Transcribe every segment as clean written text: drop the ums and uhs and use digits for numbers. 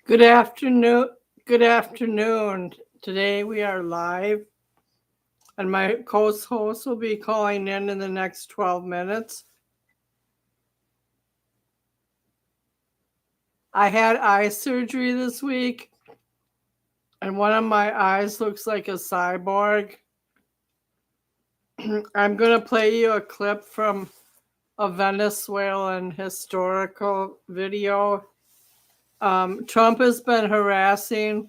Good afternoon. Good afternoon. Today we are live, and my co-host will be calling in the next 12 minutes. I had eye surgery this week, and one of my eyes looks like a cyborg. I'm going to play you a clip from a Venezuelan historical video. Trump has been harassing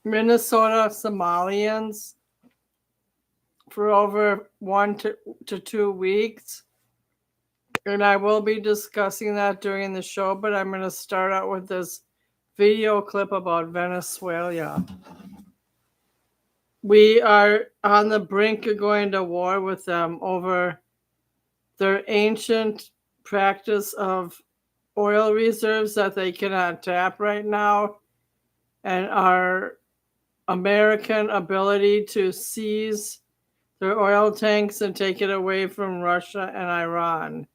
Minnesota Somalians for over 1 to 2 weeks. And I will be discussing that during the show, but I'm going to start out with this video clip about Venezuela. We are on the brink of going to war with them over their ancient practice of oil reserves that they cannot tap right now, and our American ability to seize their oil tanks and take it away from Russia and Iran.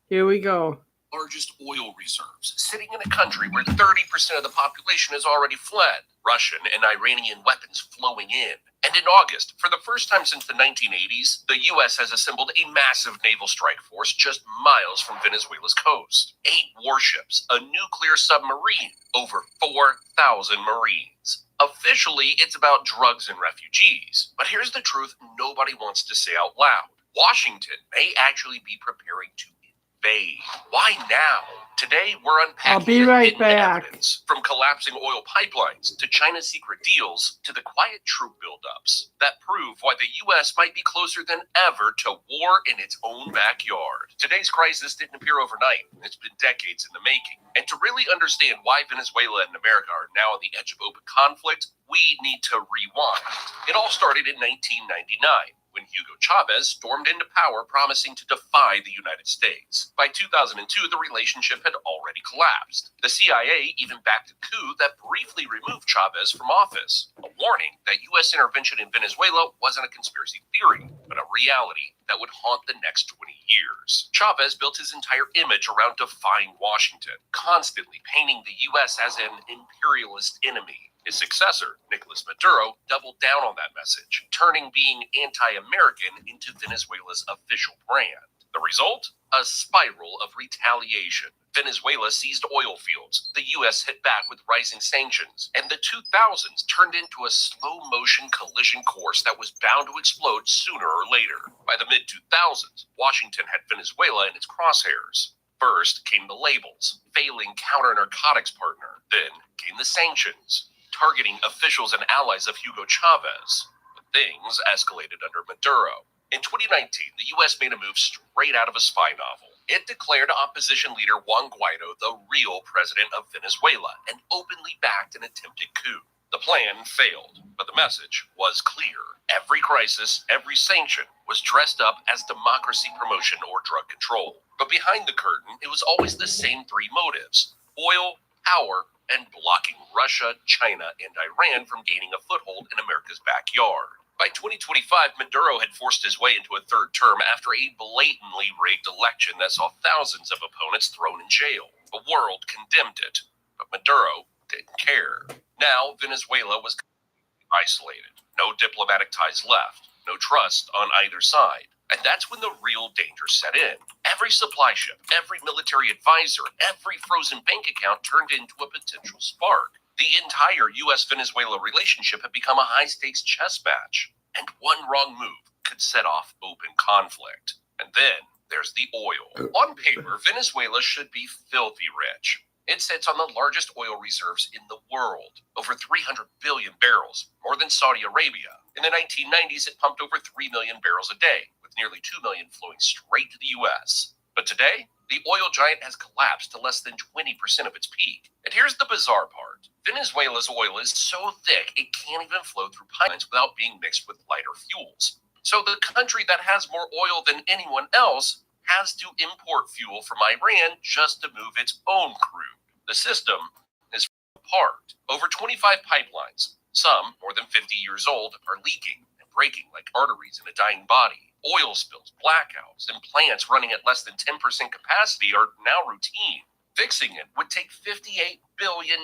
Here we go. Largest oil reserves, sitting in a country where 30% of the population has already fled, Russian and Iranian weapons flowing in. And in August, for the first time since the 1980s, the U.S. has assembled a massive naval strike force just miles from Venezuela's coast. 8 warships, a nuclear submarine, over 4,000 Marines. Officially, it's about drugs and refugees. But here's the truth nobody wants to say out loud. Washington may actually be preparing to invade. Why now? Today, we're unpacking I'll be right hidden back. evidence, from collapsing oil pipelines to China's secret deals to the quiet troop buildups that prove why the U.S. might be closer than ever to war in its own backyard. Today's crisis didn't appear overnight. It's been decades in the making. And to really understand why Venezuela and America are now on the edge of open conflict, we need to rewind. It all started in 1999. When Hugo Chavez stormed into power promising to defy the United States. By 2002, the relationship had already collapsed. The CIA even backed a coup that briefly removed Chavez from office, a warning that U.S. intervention in Venezuela wasn't a conspiracy theory, but a reality that would haunt the next 20 years. Chavez built his entire image around defying Washington, constantly painting the U.S. as an imperialist enemy. His successor, Nicolas Maduro, doubled down on that message, turning being anti-American into Venezuela's official brand. The result? A spiral of retaliation. Venezuela seized oil fields, the U.S. hit back with rising sanctions, and the 2000s turned into a slow-motion collision course that was bound to explode sooner or later. By the mid-2000s, Washington had Venezuela in its crosshairs. First came the labels, failing counter-narcotics partner. Then came the sanctions, targeting officials and allies of Hugo Chavez. But things escalated under Maduro. In 2019, the U.S. made a move straight out of a spy novel. It declared opposition leader Juan Guaido the real president of Venezuela and openly backed an attempted coup. The plan failed, but the message was clear. Every crisis, every sanction was dressed up as democracy promotion or drug control. But behind the curtain, it was always the same 3 motives: oil, power, and blocking Russia, China, and Iran from gaining a foothold in America's backyard. By 2025, Maduro had forced his way into a third term after a blatantly rigged election that saw thousands of opponents thrown in jail. The world condemned it, but Maduro didn't care. Now, Venezuela was isolated. No diplomatic ties left. No trust on either side. And that's when the real danger set in. Every supply ship, every military advisor, every frozen bank account turned into a potential spark. The entire U.S.-Venezuela relationship had become a high-stakes chess match. And one wrong move could set off open conflict. And then there's the oil. On paper, Venezuela should be filthy rich. It sits on the largest oil reserves in the world, over 300 billion barrels, more than Saudi Arabia. In the 1990s, it pumped over 3 million barrels a day, with nearly 2 million flowing straight to the U.S. But today, the oil giant has collapsed to less than 20% of its peak. And here's the bizarre part. Venezuela's oil is so thick, it can't even flow through pipelines without being mixed with lighter fuels. So the country that has more oil than anyone else has to import fuel from Iran just to move its own crude. The system is apart. Over 25 pipelines, some more than 50 years old, are leaking and breaking like arteries in a dying body. Oil spills, blackouts, and plants running at less than 10% capacity are now routine. Fixing it would take $58 billion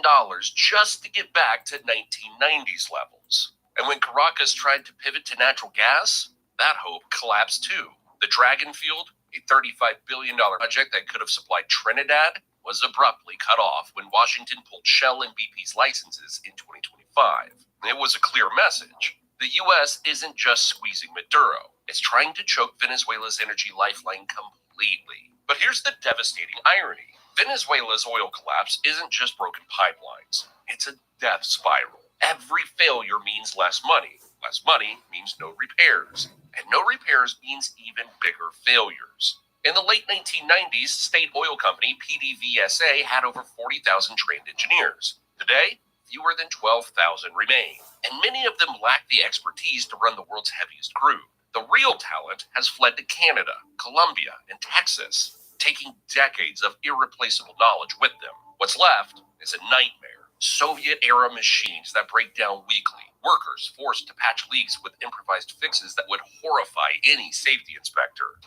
just to get back to 1990s levels. And when Caracas tried to pivot to natural gas, that hope collapsed too. The Dragon Field, a $35 billion project that could have supplied Trinidad, was abruptly cut off when Washington pulled Shell and BP's licenses in 2025. It was a clear message. The U.S. isn't just squeezing Maduro. It's trying to choke Venezuela's energy lifeline completely. But here's the devastating irony. Venezuela's oil collapse isn't just broken pipelines. It's a death spiral. Every failure means less money. Less money means no repairs. And no repairs means even bigger failures. In the late 1990s, state oil company PDVSA had over 40,000 trained engineers. Today, fewer than 12,000 remain, and many of them lack the expertise to run the world's heaviest crude. The real talent has fled to Canada, Colombia, and Texas, taking decades of irreplaceable knowledge with them. What's left is a nightmare. Soviet-era machines that break down weekly, workers forced to patch leaks with improvised fixes that would horrify any safety inspector.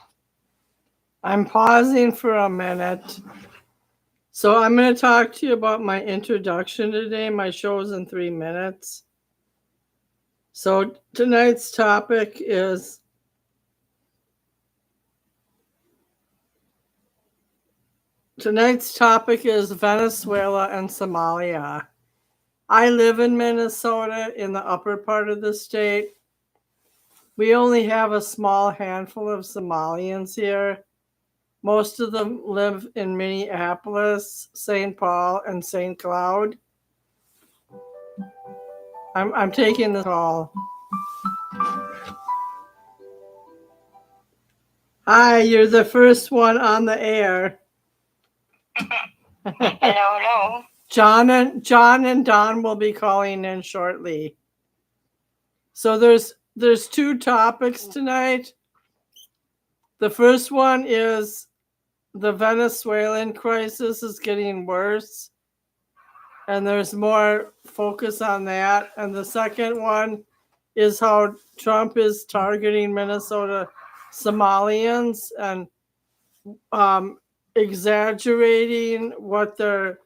I'm pausing for a minute. So I'm going to talk to you about my introduction today. My show's in 3 minutes. So tonight's topic is Venezuela and Somalia. I live in Minnesota in the upper part of the state. We only have a small handful of Somalians here. Most of them live in Minneapolis, St. Paul, and St. Cloud. I'm taking the call. Hi, you're the first one on the air. Hello. John and Don will be calling in shortly. So there's 2 topics tonight. The first one is the Venezuelan crisis is getting worse, and there's more focus on that. And the second one is how Trump is targeting Minnesota Somalians and exaggerating what the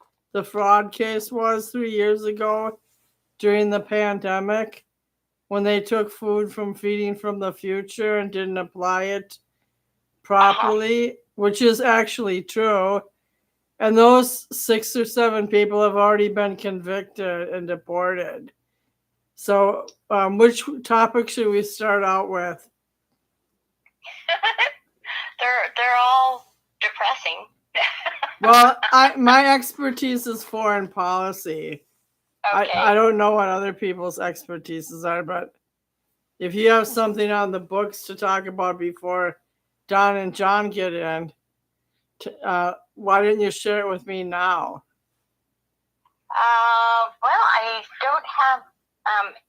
fraud case was 3 years ago during the pandemic, when they took food from Feeding from the Future and didn't apply it properly, which is actually true. And those 6 or 7 people have already been convicted and deported. So which topic should we start out with? They're all depressing. Well, my expertise is foreign policy. Okay. I don't know what other people's expertises are, but if you have something on the books to talk about before Don and John get in, why didn't you share it with me now? Well, I don't have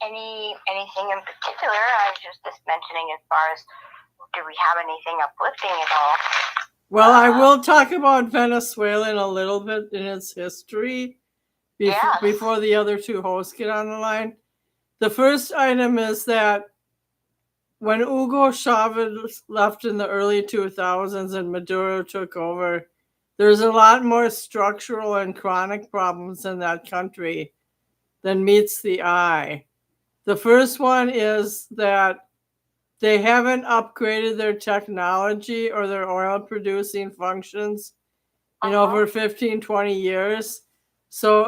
anything in particular. I was just mentioning as far as, do we have anything uplifting at all? Well, I will talk about Venezuela in a little bit in its history before the other 2 hosts get on the line. The first item is that when Hugo Chavez left in the early 2000s and Maduro took over, there's a lot more structural and chronic problems in that country than meets the eye. The first one is that they haven't upgraded their technology or their oil producing functions in over 15, 20 years. So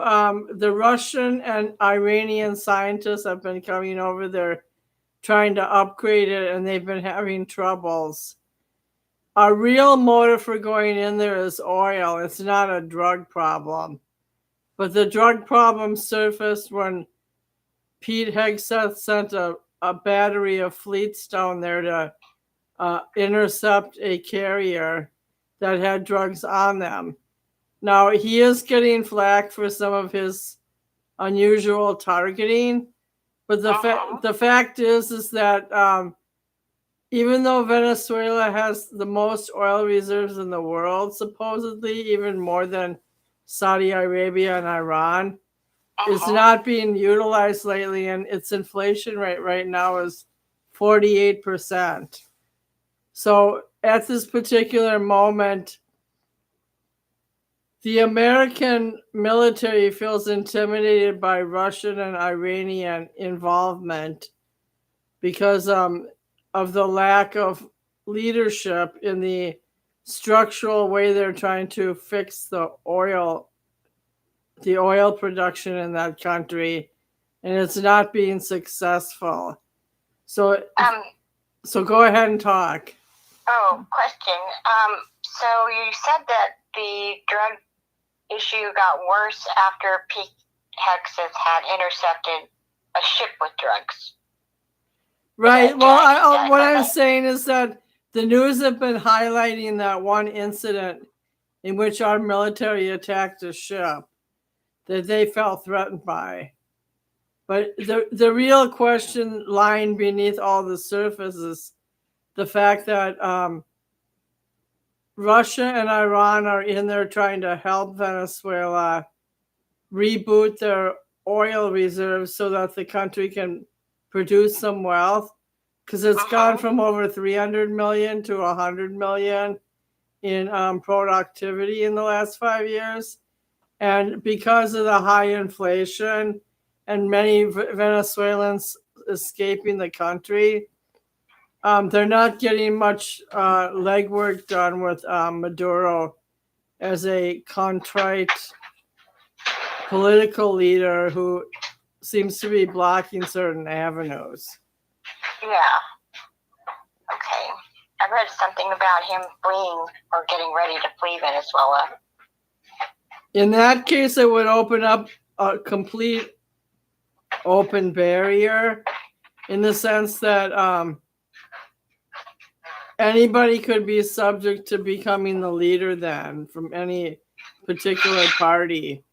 the Russian and Iranian scientists have been coming over there trying to upgrade it, and they've been having troubles. Our real motive for going in there is oil. It's not a drug problem. But the drug problem surfaced when Pete Hegseth sent a battery of fleets down there to intercept a carrier that had drugs on them. Now, he is getting flack for some of his unusual targeting, but the fact is that even though Venezuela has the most oil reserves in the world, supposedly even more than Saudi Arabia and Iran, is not being utilized lately, and its inflation rate right now is 48%. So at this particular moment, the American military feels intimidated by Russian and Iranian involvement because of the lack of leadership in the structural way they're trying to fix the oil production in that country, and it's not being successful. So go ahead and talk. Question. So you said that the drug issue got worse after Pete Hexas had intercepted a ship with drugs. Right. Well, what I'm saying is that the news have been highlighting that one incident in which our military attacked a ship that they felt threatened by. But the real question lying beneath all the surface is the fact that Russia and Iran are in there trying to help Venezuela reboot their oil reserves so that the country can produce some wealth, because it's gone from over 300 million to 100 million in productivity in the last 5 years. And because of the high inflation and many Venezuelans escaping the country, they're not getting much legwork done with Maduro as a contrite political leader who seems to be blocking certain avenues. Yeah. Okay. I read something about him fleeing or getting ready to flee Venezuela. In that case, it would open up a complete open barrier in the sense that anybody could be subject to becoming the leader then from any particular party.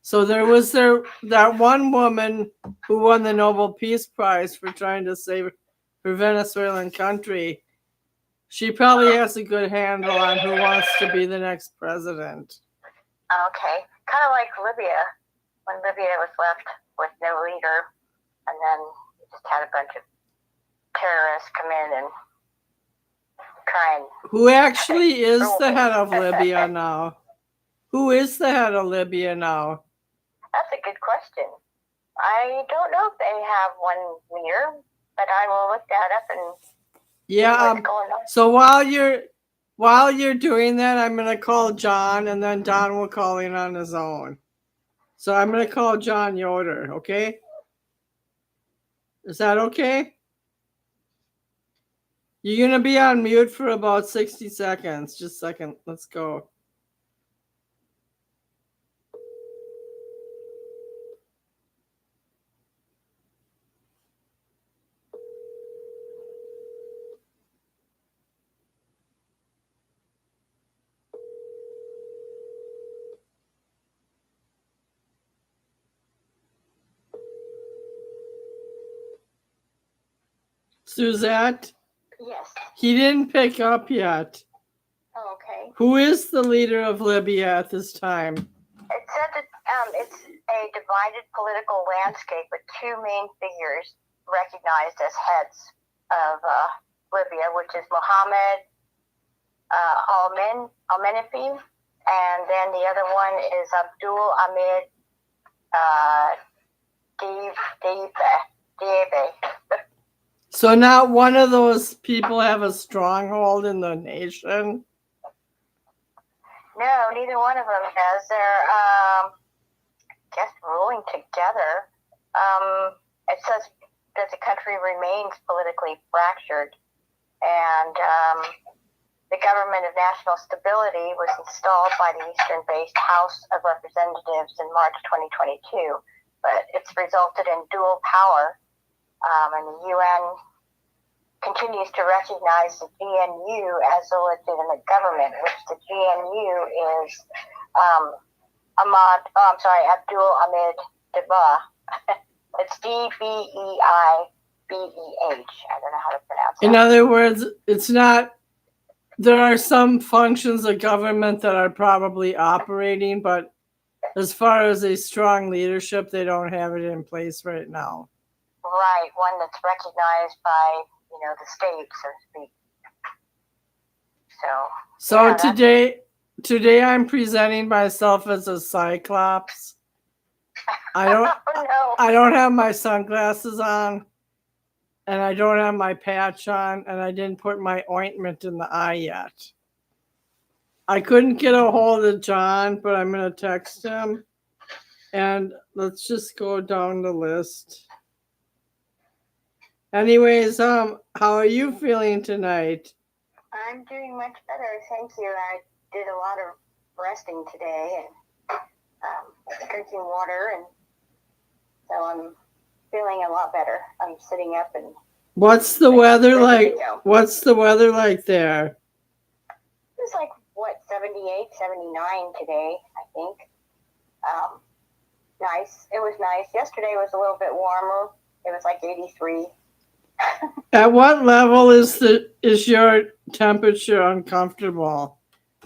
So there was that one woman who won the Nobel Peace Prize for trying to save her Venezuelan country. She probably has a good handle on who wants to be the next president. Okay. Kind of like Libya, when Libya was left with no leader, and then just had a bunch of terrorists come in and try and... Who actually is the head of Libya now? Who is the head of Libya now? That's a good question. I don't know if they have one leader, but I will look that up and see what's going on. So while you're doing that, I'm gonna call John, and then Don will call in on his own. So I'm gonna call John Yoder. Okay? Is that okay? You're gonna be on mute for about 60 seconds. Just a second. Let's go. Suzette? Yes. He didn't pick up yet. Oh, okay. Who is the leader of Libya at this time? It said that it's a divided political landscape with two main figures recognized as heads of Libya, which is Mohammed al-Menifee, and then the other one is Abdul Ahmed Diebe. So not one of those people have a stronghold in the nation? No, neither one of them does. They're, just ruling together. It says that the country remains politically fractured, and the government of national stability was installed by the Eastern-based House of Representatives in March 2022, but it's resulted in dual power, and the UN continues to recognize the GNU as a legitimate government, which the GNU is Abdul Ahmed Dibba. It's Dbeibeh. I don't know how to pronounce it. In other words, it's not. There are some functions of government that are probably operating, but as far as a strong leadership, they don't have it in place right now. Right, one that's recognized by, the state, so to speak. So yeah, today I'm presenting myself as a cyclops. I don't oh no. I don't have my sunglasses on, and I don't have my patch on, and I didn't put my ointment in the eye yet. I couldn't get a hold of John, but I'm gonna text him. And let's just go down the list. Anyways, how are you feeling tonight? I'm doing much better, thank you. I did a lot of resting today and drinking water, and so I'm feeling a lot better. I'm sitting up and What's the weather ready to like? go. What's the weather like there? It was like, what, 78, 79 today, I think. Nice. It was nice. Yesterday was a little bit warmer. It was like 83. At what level is your temperature uncomfortable?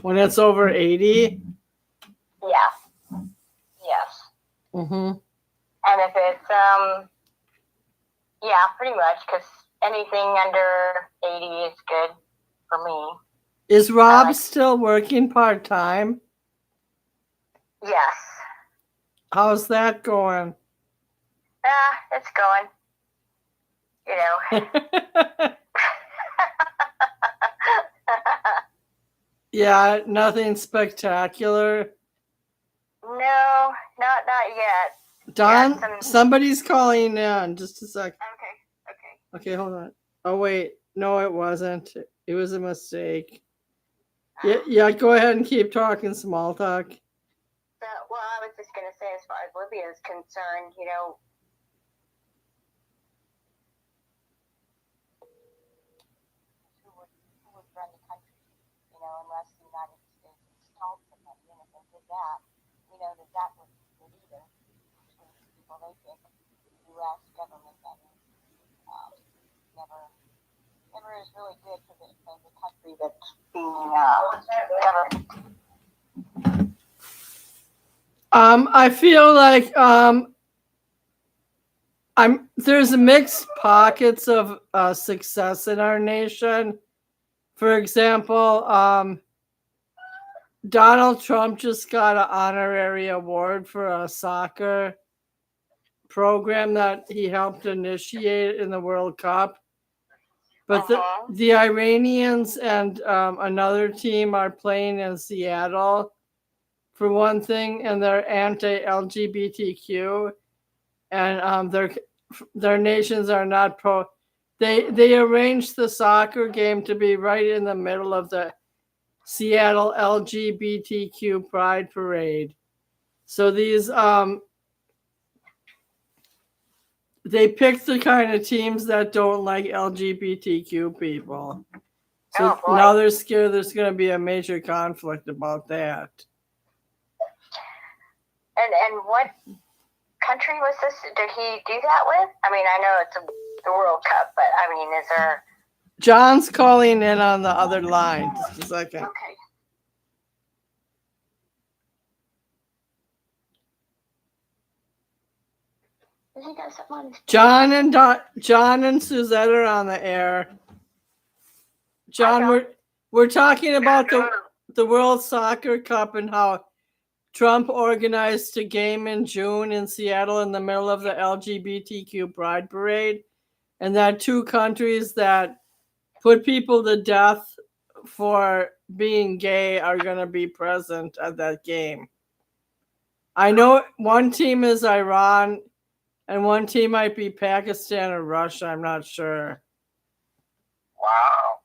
When it's over 80? Yeah. Yes. Mm-hmm. And if it's, yeah, pretty much, because anything under 80 is good for me. Is Rob still working part-time? Yes. How's that going? It's going. You know. Yeah, nothing spectacular. No, not yet. Don, Yeah, somebody's calling in. Just a sec. Okay. Okay, hold on. Oh, wait. No, it wasn't. It was a mistake. Yeah, go ahead and keep talking small talk. Well, I was just going to say, as far as Libya is concerned, you know, who would run the country, you know, unless the United States installed somebody, and if they did that, we know that would either change the people they pick, the U.S. government, that is, never is really good for the country that's being governed. I feel like there's mixed pockets of success in our nation. For example, Donald Trump just got an honorary award for a soccer program that he helped initiate in the World Cup. But the Iranians and another team are playing in Seattle, for one thing, and they're anti-LGBTQ, and their nations are not pro. They arranged the soccer game to be right in the middle of the Seattle LGBTQ Pride Parade. So these they picked the kind of teams that don't like LGBTQ people. So now they're scared there's going to be a major conflict about that. And what country was this? Did he do that with? I mean, I know it's the World Cup, but I mean, is there... John's calling in on the other line. Just a second. Okay. John and Suzette are on the air. John, we're talking about the World Soccer Cup and how Trump organized a game in June in Seattle in the middle of the LGBTQ Pride Parade, and that two countries that put people to death for being gay are going to be present at that game. I know one team is Iran and one team might be Pakistan or Russia. I'm not sure. Wow.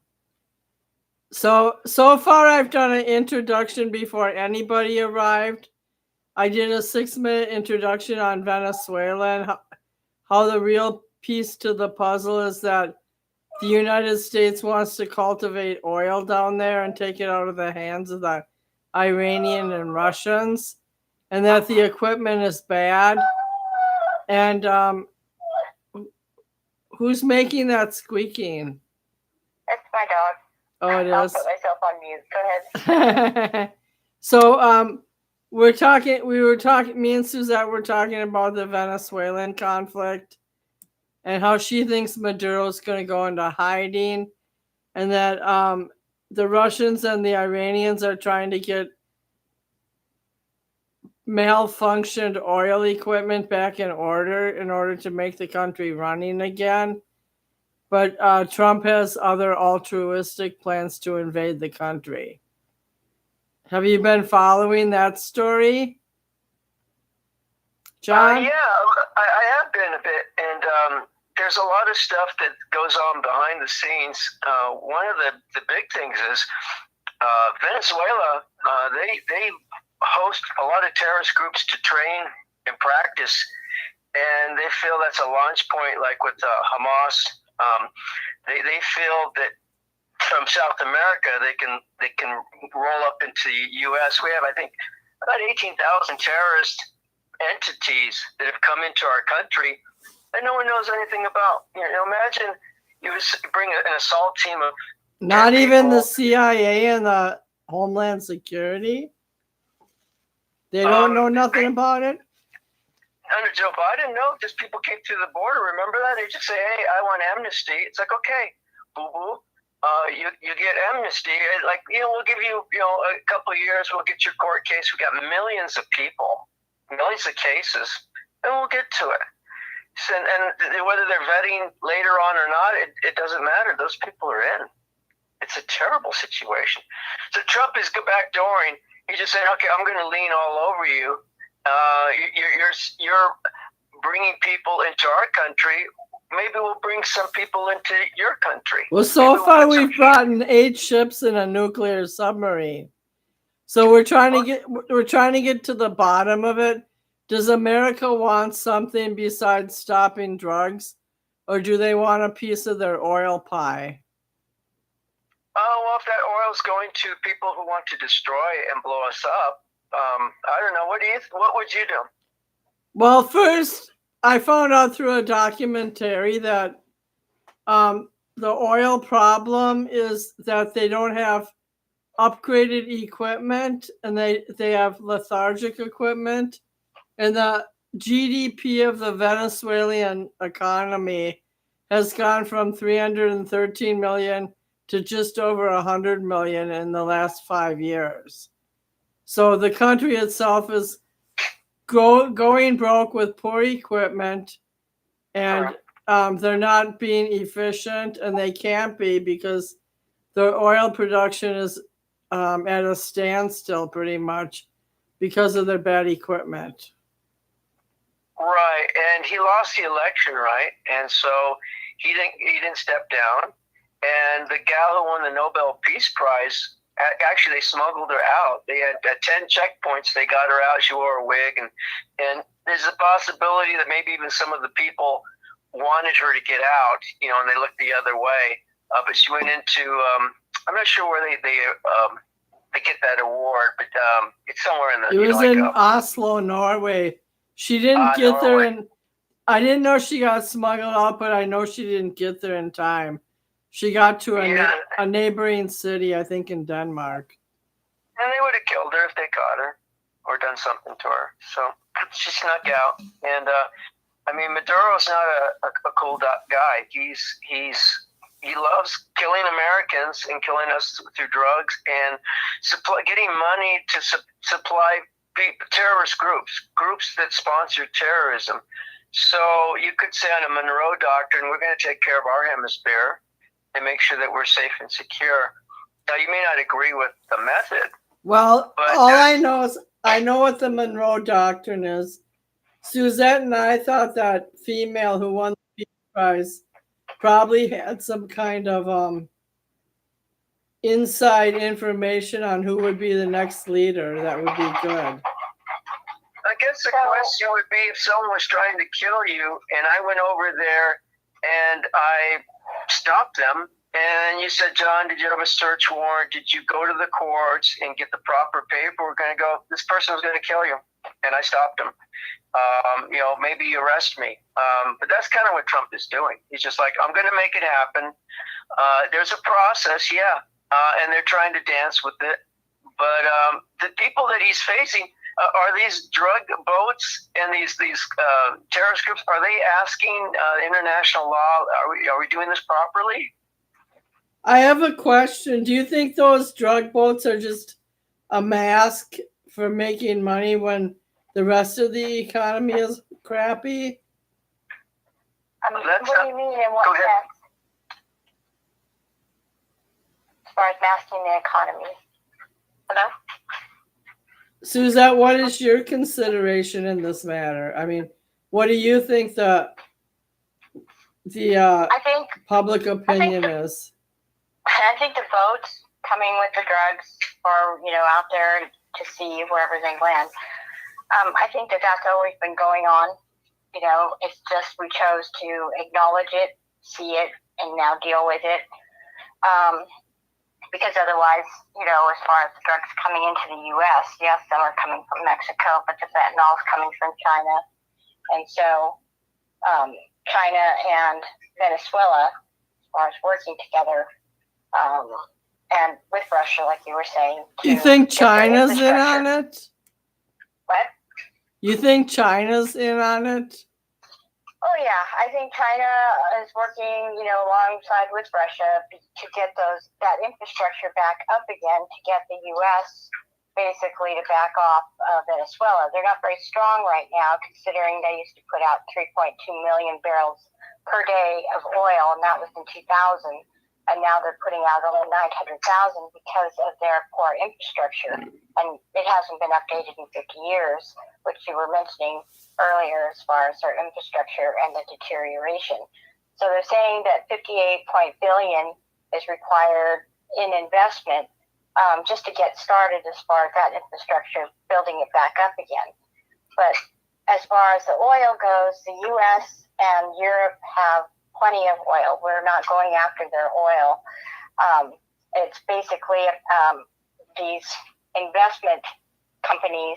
So far I've done an introduction before anybody arrived. I did a 6-minute introduction on Venezuela and how the real piece to the puzzle is that the United States wants to cultivate oil down there and take it out of the hands of the Iranian and Russians, and that the equipment is bad. And who's making that squeaking? It's my dog. Oh, it is. I'll put myself on mute. Go ahead. So me and Suzette were talking about the Venezuelan conflict and how she thinks Maduro's going to go into hiding, and that the Russians and the Iranians are trying to get malfunctioned oil equipment back in order to make the country running again. But Trump has other altruistic plans to invade the country. Have you been following that story, John? Yeah, I have been a bit, and there's a lot of stuff that goes on behind the scenes. One of the big things is Venezuela. They host a lot of terrorist groups to train and practice, and they feel that's a launch point, like with Hamas. They feel that from South America they can roll up into the U.S. We have, I think, about 18,000 terrorist entities that have come into our country that no one knows anything about. Imagine you bring an assault team of not even the CIA and the Homeland Security. They don't know nothing about it. Under Joe Biden, no, just people came through the border. Remember that? They just say, "Hey, I want amnesty." It's like, okay, boo boo, you get amnesty. Like, we'll give you, a couple of years. We'll get your court case. We got millions of people, millions of cases, and we'll get to it. So, and whether they're vetting later on or not, it doesn't matter. Those people are in. It's a terrible situation. So Trump is backdooring. He's just saying, okay, I'm going to lean all over you. You're bringing people into our country. Maybe we'll bring some people into your country. Well, so far we've brought in 8 ships and a nuclear submarine. So we're trying to get to the bottom of it. Does America want something besides stopping drugs, or do they want a piece of their oil pie? Well, if that oil's going to people who want to destroy and blow us up, I don't know. What would you do? Well, first, I found out through a documentary that the oil problem is that they don't have upgraded equipment, and they have lethargic equipment, and the GDP of the Venezuelan economy has gone from 313 million to just over 100 million in the last 5 years. So the country itself is going broke with poor equipment, and they're not being efficient, and they can't be because the oil production is at a standstill pretty much because of their bad equipment. Right, and he lost the election, right? And so he didn't step down. And the gal who won the Nobel Peace Prize, actually they smuggled her out. They had 10 checkpoints. They got her out. She wore a wig, and there's a possibility that maybe even some of the people wanted her to get out, and they looked the other way. But she went into I'm not sure where they get that award, but it's somewhere in the. It was in Oslo, Norway. She didn't get there, and I didn't know she got smuggled out, but I know she didn't get there in time. She got to a neighboring city, I think, in Denmark. And they would have killed her if they caught her or done something to her. So she snuck out. And Maduro's not a cool guy. He loves killing Americans and killing us through drugs and getting money to supply terrorist groups that sponsor terrorism. So you could say on a Monroe Doctrine, we're going to take care of our hemisphere and make sure that we're safe and secure. Now, you may not agree with the method. Well, all I know is I know what the Monroe Doctrine is. Suzette and I thought that female who won the Peace Prize probably had some kind of inside information on who would be the next leader. That would be good. I guess the question would be if someone was trying to kill you and I went over there and I stopped them and you said, John, did you have a search warrant? Did you go to the courts and get the proper paper? We're going to go, this person was going to kill you. And I stopped him. Maybe you arrest me. But that's kind of what Trump is doing. He's just like, I'm going to make it happen. There's a process, and they're trying to dance with it. But the people that he's facing are these drug boats and these terrorist groups. Are they asking international law? Are we doing this properly? I have a question. Do you think those drug boats are just a mask for making money when the rest of the economy is crappy? What do you mean in what Go ahead. sense? As far as masking the economy. Hello? Suzette, what is your consideration in this matter? I mean, what do you think the I think public opinion is? I think the boats coming with the drugs are, out there to see wherever they land. I think that that's always been going on. It's just we chose to acknowledge it, see it, and now deal with it. Because otherwise, as far as the drugs coming into the U.S., yes, some are coming from Mexico, but the fentanyl is coming from China. And so China and Venezuela, as far as working together, and with Russia, like you were saying. You think China's in on it? What? You think China's in on it? Oh, yeah. I think China is working, alongside with Russia to get that infrastructure back up again, to get the U.S. basically to back off Venezuela. They're not very strong right now, considering they used to put out 3.2 million barrels per day of oil, and that was in 2000. And now they're putting out only 900,000 because of their poor infrastructure. And it hasn't been updated in 50 years, which you were mentioning earlier as far as their infrastructure and the deterioration. So they're saying that 58 billion is required in investment just to get started as far as that infrastructure, building it back up again. But as far as the oil goes, the U.S. and Europe have plenty of oil. We're not going after their oil. It's basically these investment companies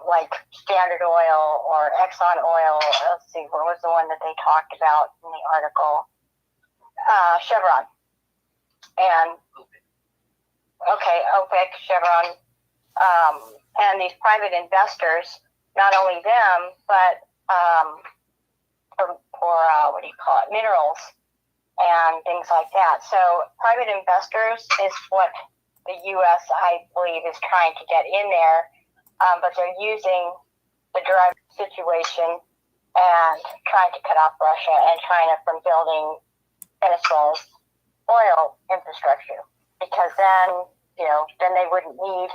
like Standard Oil or Exxon Oil. Let's see, what was the one that they talked about in the article? Chevron. And OPEC, Chevron, and these private investors, not only them, but for minerals and things like that. So private investors is what the U.S., I believe, is trying to get in there, but they're using the drug situation and trying to cut off Russia and China from building Venezuela's oil infrastructure, because then they wouldn't need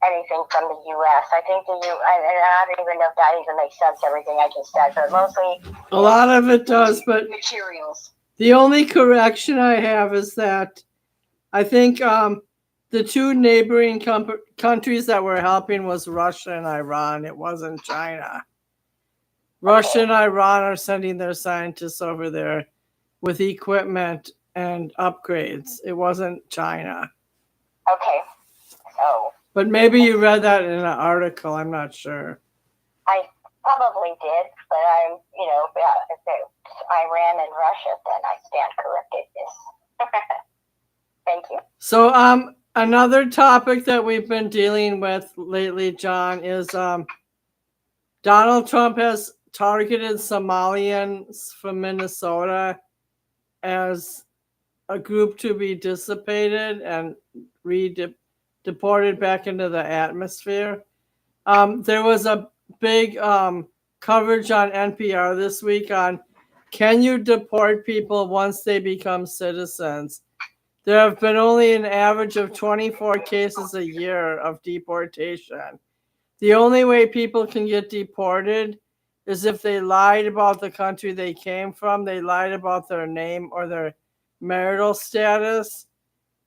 anything from the U.S. I think and I don't even know if that even makes sense, everything I just said, but mostly a lot of it does, but materials. The only correction I have is that I think the two neighboring countries that were helping was Russia and Iran. It wasn't China. Russia and Iran are sending their scientists over there with equipment and upgrades. It wasn't China. Okay. So. But maybe you read that in an article. I'm not sure. I probably did, but I'm, if it's Iran and Russia, then I stand corrected. Yes. Thank you. So, another topic that we've been dealing with lately, John, is Donald Trump has targeted Somalians from Minnesota as a group to be dissipated and deported back into the atmosphere. There was a big coverage on NPR this week on, can you deport people once they become citizens? There have been only an average of 24 cases a year of deportation. The only way people can get deported is if they lied about the country they came from, they lied about their name or their marital status,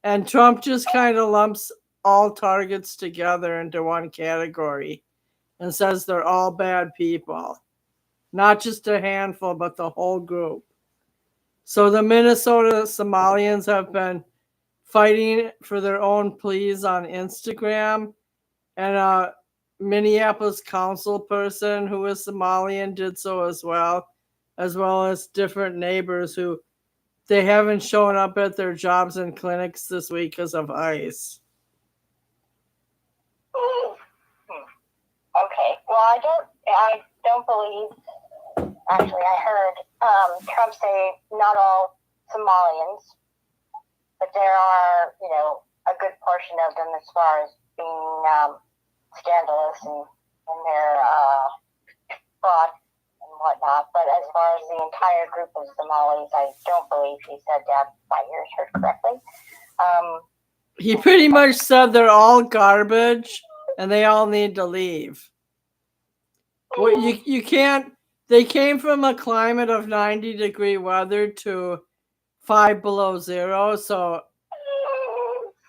and Trump just kind of lumps all targets together into one category and says they're all bad people. Not just a handful, but the whole group. So the Minnesota Somalians have been fighting for their own pleas on Instagram, and a Minneapolis council person who is Somalian did so as well as different neighbors who they haven't shown up at their jobs and clinics this week because of ICE. Okay. Well, I don't believe. Actually, I heard Trump say not all Somalians, but there are, a good portion of them as far as being scandalous in their fraud and whatnot. But as far as the entire group of Somalis, I don't believe he said that, if I heard correctly. He pretty much said they're all garbage and they all need to leave. Well, you can't. They came from a climate of 90-degree weather to 5 below zero. So,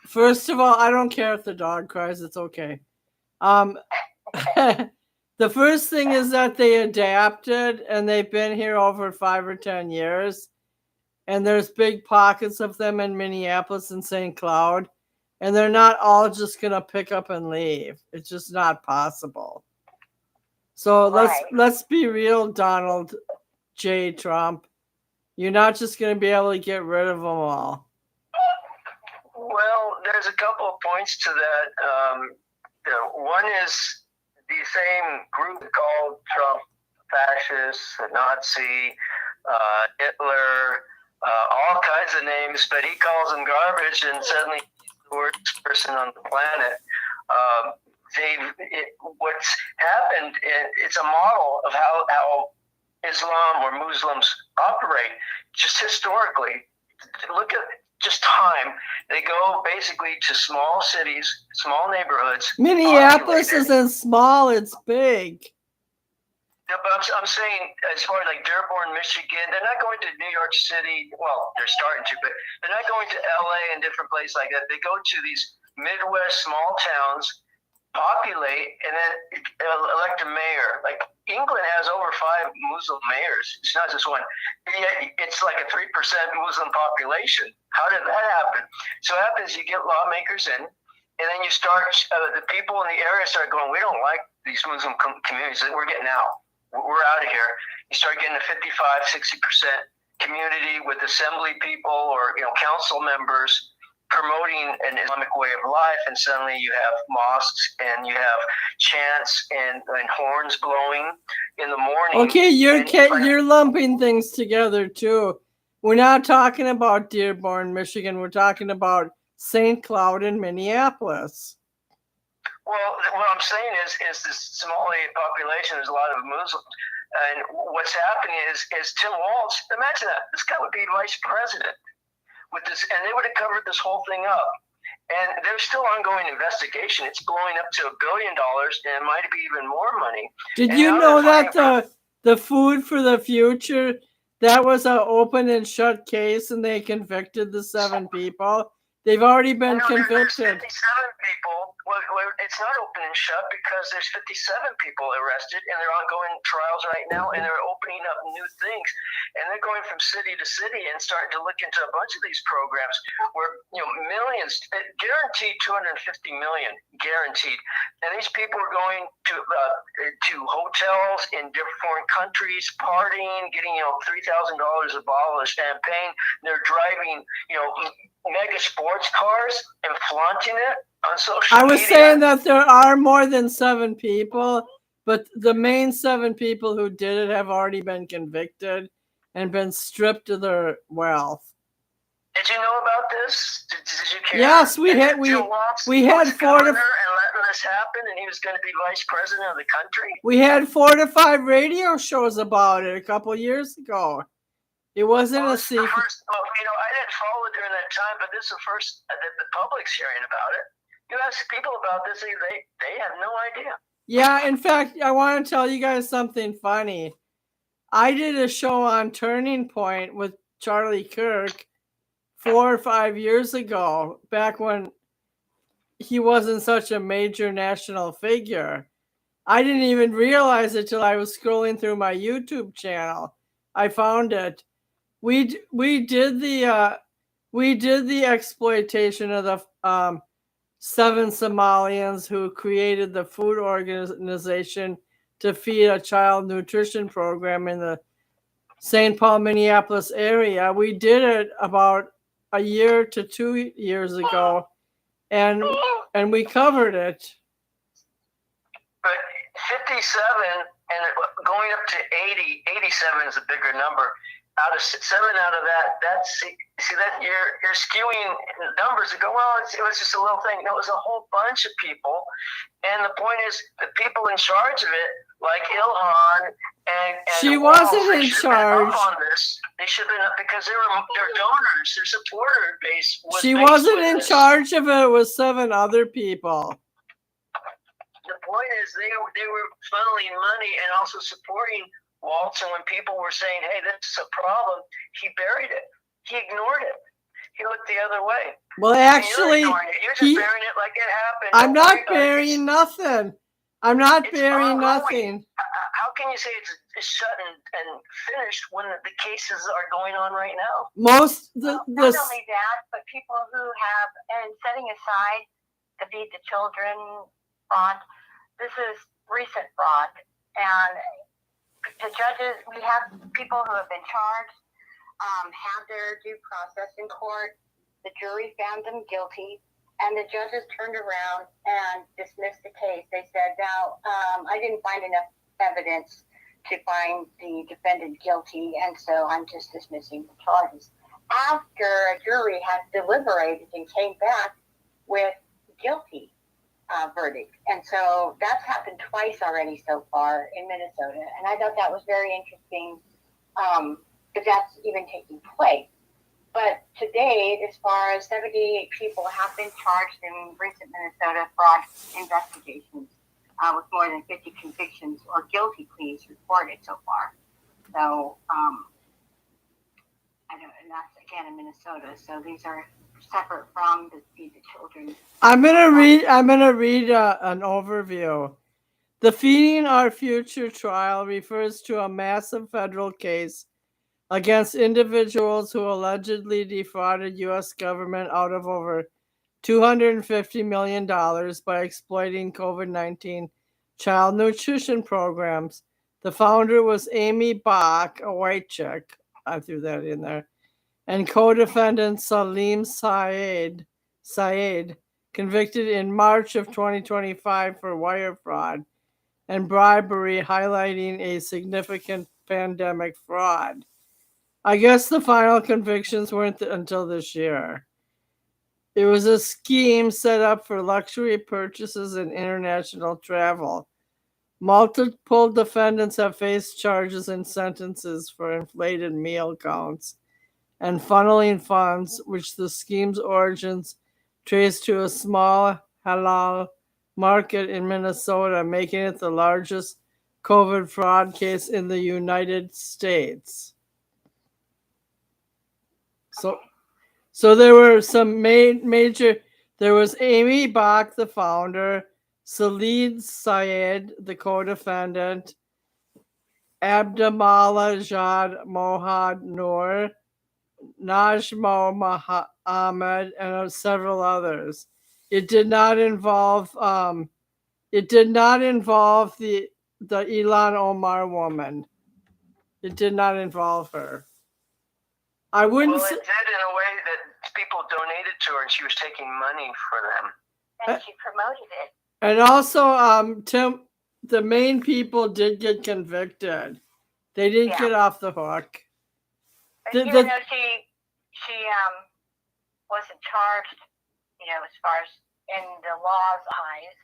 first of all, I don't care if the dog cries. It's okay. The first thing is that they adapted and they've been here over 5 or 10 years. And there's big pockets of them in Minneapolis and St. Cloud. And they're not all just going to pick up and leave. It's just not possible. So let's be real, Donald J. Trump. You're not just going to be able to get rid of them all. Well, there's a couple of points to that. One is the same group called Trump fascist, Nazi, Hitler, all kinds of names, but he calls them garbage, and suddenly he's the worst person on the planet. What's happened, it's a model of how Islam or Muslims operate, just historically. Look at just time. They go basically to small cities, small neighborhoods. Minneapolis isn't small, it's big. Yeah, but I'm saying, as far as like Dearborn, Michigan, they're not going to New York City. Well, they're starting to, but they're not going to LA and different places like that. They go to these Midwest small towns, populate, and then elect a mayor. Like England has over 5 Muslim mayors. It's not just one. Yet it's like a 3% Muslim population. How did that happen? So what happens, you get lawmakers in, and then you start, the people in the area start going, we don't like these Muslim communities. We're getting out. We're out of here. You start getting a 55, 60% community with assembly people or council members promoting an Islamic way of life, and suddenly you have mosques and you have chants and horns blowing in the morning. Okay, you're lumping things together too. We're not talking about Dearborn, Michigan. We're talking about St. Cloud and Minneapolis. Well, what I'm saying is this Somali population is a lot of Muslims. And what's happening is Tim Walz, imagine that. This guy would be vice president with this, and they would have covered this whole thing up. And there's still ongoing investigation. It's blowing up to $1 billion, and it might be even more money. Did you know that the Food for the Future, that was an open and shut case, and they convicted the 7 people? They've already been convicted. There's 57 people. Well, it's not open and shut because there's 57 people arrested, and they're ongoing trials right now, and they're opening up new things. And they're going from city to city and starting to look into a bunch of these programs where millions, guaranteed 250 million, guaranteed. And these people are going to hotels in different foreign countries, partying, getting $3,000 a bottle of champagne. They're driving mega sports cars and flaunting it on social media. I was saying that there are more than 7 people, but the main 7 people who did it have already been convicted and been stripped of their wealth. Did you know about this? Did you care? Yes, we had 4 to and letting this happen, and he was going to be vice president of the country. We had 4 to 5 radio shows about it a couple years ago. It wasn't a secret. I didn't follow it during that time, but this is the first that the public's hearing about it. You ask people about this, they have no idea. Yeah, in fact, I want to tell you guys something funny. I did a show on Turning Point with Charlie Kirk 4 or 5 years ago, back when he wasn't such a major national figure. I didn't even realize it till I was scrolling through my YouTube channel. I found it. We did the exploitation of the 7 Somalians who created the food organization to feed a child nutrition program in the St. Paul, Minneapolis area. We did it about a year to 2 years ago, and we covered it. But 57 and going up to 80, 87 is a bigger number. seven out of that's see that you're skewing numbers that go, well, it was just a little thing. No, it was a whole bunch of people, and the point is the people in charge of it, like Ilhan and She Walsh, wasn't in they should charge. have been up on this. They should have been up because their donors, their supporter base was. She based wasn't with in this. charge of it. It was 7 other people. The point is they were funneling money and also supporting Waltz, and when people were saying, hey, this is a problem, he buried it. He ignored it. He looked the other way. Well, actually, you're just burying it like it happened. I'm not burying nothing. I'm not burying nothing. How can you say it's shut and finished when the cases are going on right now? Not only that, but people who have, and setting aside the Feed the Children fraud, this is recent fraud, and the judges, we have people who have been charged, have their due process in court. The jury found them guilty, and the judges turned around and dismissed the case. They said, now, I didn't find enough evidence to find the defendant guilty, and so I'm just dismissing the charges. After a jury had deliberated and came back with guilty verdict. And so that's happened twice already so far in Minnesota. And I thought that was very interesting that that's even taking place. But to date, as far as 78 people have been charged in recent Minnesota fraud investigations with more than 50 convictions or guilty pleas reported so far. So, and that's again in Minnesota. So these are separate from the Feed the Children. I'm gonna read an overview. The Feeding Our Future trial refers to a massive federal case against individuals who allegedly defrauded U.S. government out of over $250 million by exploiting COVID-19 child nutrition programs. The founder was Amy Bach, a white chick. I threw that in there. And co-defendant Salim Syed, convicted in March of 2025 for wire fraud and bribery, highlighting a significant pandemic fraud. I guess the final convictions weren't until this year. It was a scheme set up for luxury purchases and international travel. Multiple defendants have faced charges and sentences for inflated meal counts and funneling funds, which the scheme's origins trace to a small halal market in Minnesota, making it the largest COVID fraud case in the United States. So there were some major. There was Amy Bach, the founder, Salid Syed, the co-defendant, Abdamallah Jad Mohad Noor, Najmo Muhammad, and several others. It did not involve the Ilhan Omar woman. It did not involve her. I wouldn't. Well, it did in a way that people donated to her, and she was taking money for them. And she promoted it. And also, Tim, the main people did get convicted. They didn't get off the hook. Even though she wasn't charged, as far as in the law's eyes,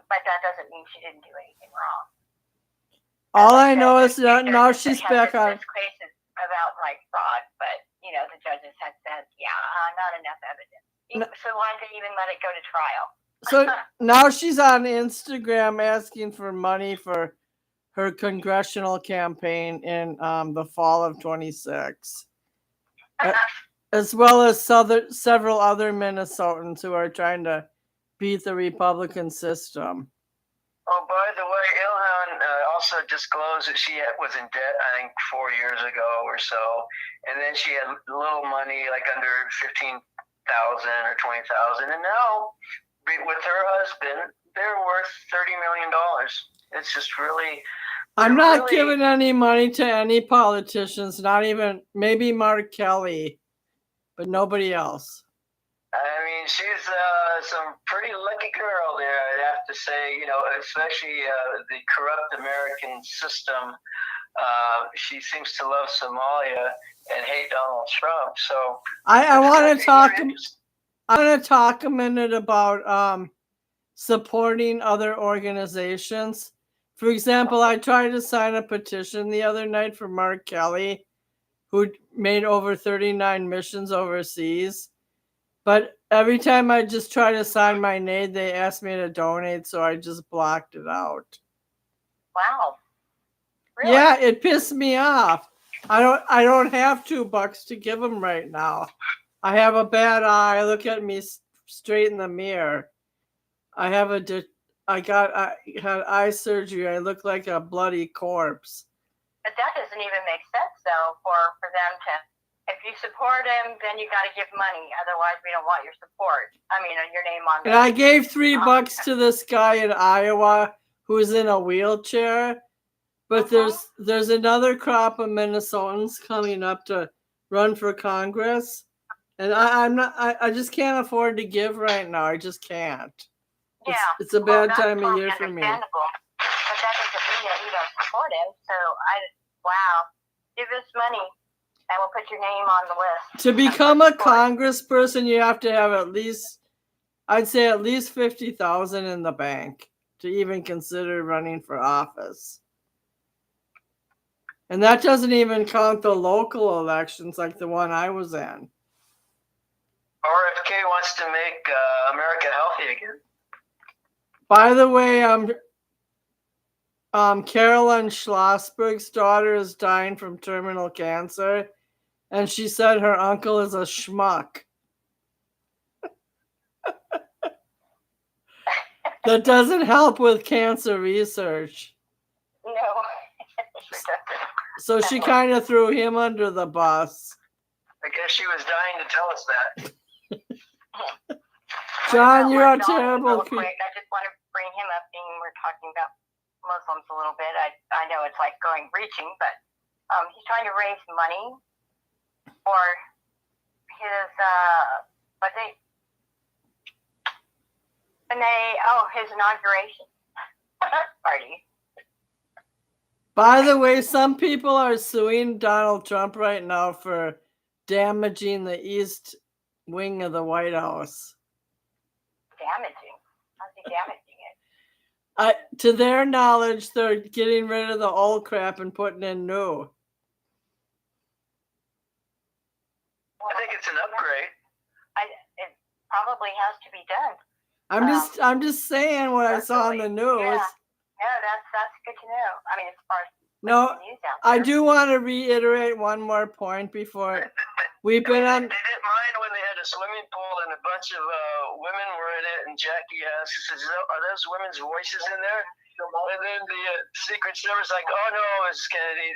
but that doesn't mean she didn't do anything wrong. All I know is that now she's back on. Cases of outright fraud, but the judges had said, not enough evidence. So why did they even let it go to trial? So now she's on Instagram asking for money for her congressional campaign in the fall of 26, as well as several other Minnesotans who are trying to beat the Republican system. Oh, by the way, Ilhan also disclosed that she was in debt, I think, 4 years ago or so, and then she had little money, like under $15,000 or $20,000, and now with her husband, they're worth $30 million. It's just really. I'm not giving any money to any politicians, not even maybe Mark Kelly, but nobody else. I mean, she's some pretty lucky girl there, I'd have to say, especially the corrupt American system she seems to love Somalia and hate Donald Trump. So I want to talk. very I want to talk a minute about supporting other organizations. For example, I tried to sign a petition the other night for Mark Kelly, who made over 39 missions overseas. But every time I just try to sign my name, they ask me to donate, so I just blocked it out. Wow. Really? Yeah, it pissed me off. I don't have $2 to give them right now. I have a bad eye. Look at me straight in the mirror. I had eye surgery. I look like a bloody corpse. But that doesn't even make sense, though, for them to. If you support him, then you got to give money. Otherwise, we don't want your support. I mean, your name on. And I gave $3 to this guy in Iowa who's in a wheelchair. But there's another crop of Minnesotans coming up to run for Congress, and I just can't afford to give right now. I just can't. Yeah, it's a bad time of totally year for me. But that doesn't mean that you don't support him. So wow, give us money, and we'll put your name on the list. To become a congressperson, you have to have at least $50,000 in the bank to even consider running for office. And that doesn't even count the local elections like the one I was in. RFK wants to make America healthy again. By the way, Carolyn Schlossberg's daughter is dying from terminal cancer, and she said her uncle is a schmuck. That doesn't help with cancer research. No. So she kind of threw him under the bus. I guess she was dying to tell us that. John, you're a terrible creep. I just want to bring him up, being we're talking about Muslims a little bit. I know it's like reaching, but he's trying to raise money for his his inauguration party. By the way, some people are suing Donald Trump right now for damaging the East Wing of the White House. Damaging? How's he damaging it? To their knowledge, they're getting rid of the old crap and putting in new. I think it's an upgrade. It probably has to be done. I'm just saying what I saw in the news. Yeah, that's good to know. I mean, as far as no, I do want to reiterate one more point before we've been on. They didn't mind when they had a swimming pool and a bunch of women were in it, and Jackie asked, "Are those women's voices in there?" And then the Secret Service like, "Oh no, Mrs. Kennedy,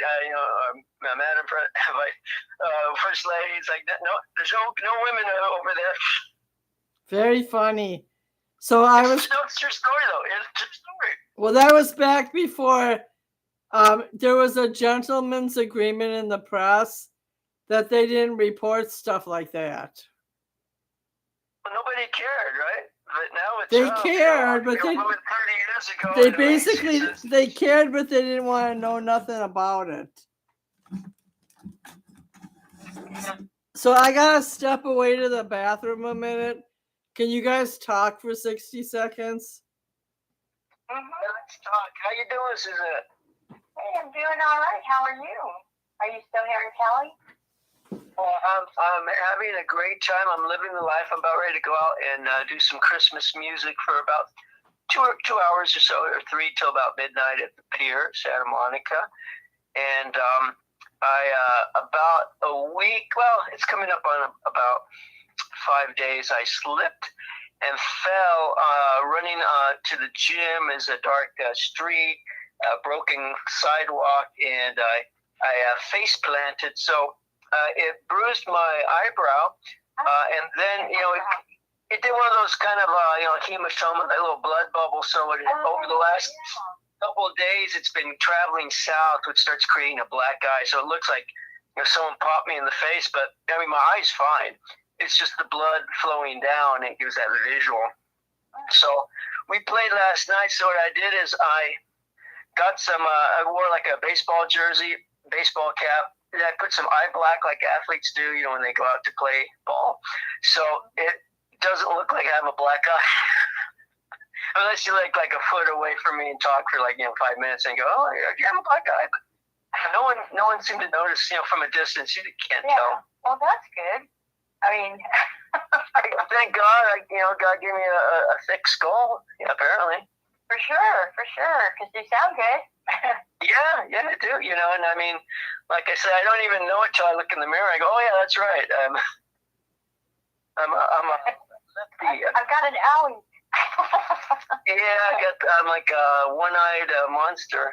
Madam First Lady." It's like, "No, there's no women over there." Very funny. So I was. It's your story, though. It's your story. Well, that was back before there was a gentleman's agreement in the press that they didn't report stuff like that. Well, nobody cared, right? But now it's they cared, but 30 years ago, they basically they cared, but they didn't want to know nothing about it. So I gotta step away to the bathroom a minute. Can you guys talk for 60 seconds? Let's talk. How you doing, Suzette? Hey, I'm doing all right. How are you? Are you still here in Cali? Well, I'm having a great time. I'm living the life. I'm about ready to go out and do some Christmas music for about 2 hours or so, or 3 till about midnight at the pier, Santa Monica. And about a week, well, it's coming up on about 5 days, I slipped and fell running to the gym. Is a dark street, broken sidewalk, and I face planted. So it bruised my eyebrow, and then it did one of those kind of hematoma, that little blood bubble. So over the last couple of days, it's been traveling south, which starts creating a black eye. So it looks like someone popped me in the face, but I mean my eye's fine. It's just the blood flowing down. It gives that visual. So we played last night. So what I did is I got some. I wore like a baseball jersey, baseball cap. And I put some eye black like athletes do, when they go out to play ball. So it doesn't look like I have a black eye. Unless you like a foot away from me and talk for 5 minutes and go, oh, you have a black eye. But no one seemed to notice, from a distance. You can't tell. Well, that's good. I mean, thank God, God gave me a thick skull, apparently. For sure, because you sound good. Yeah, I do, and I mean, like I said, I don't even know it till I look in the mirror. I go, oh yeah, that's right. I'm a lefty. I've got an owie. Yeah, I'm like a one-eyed monster.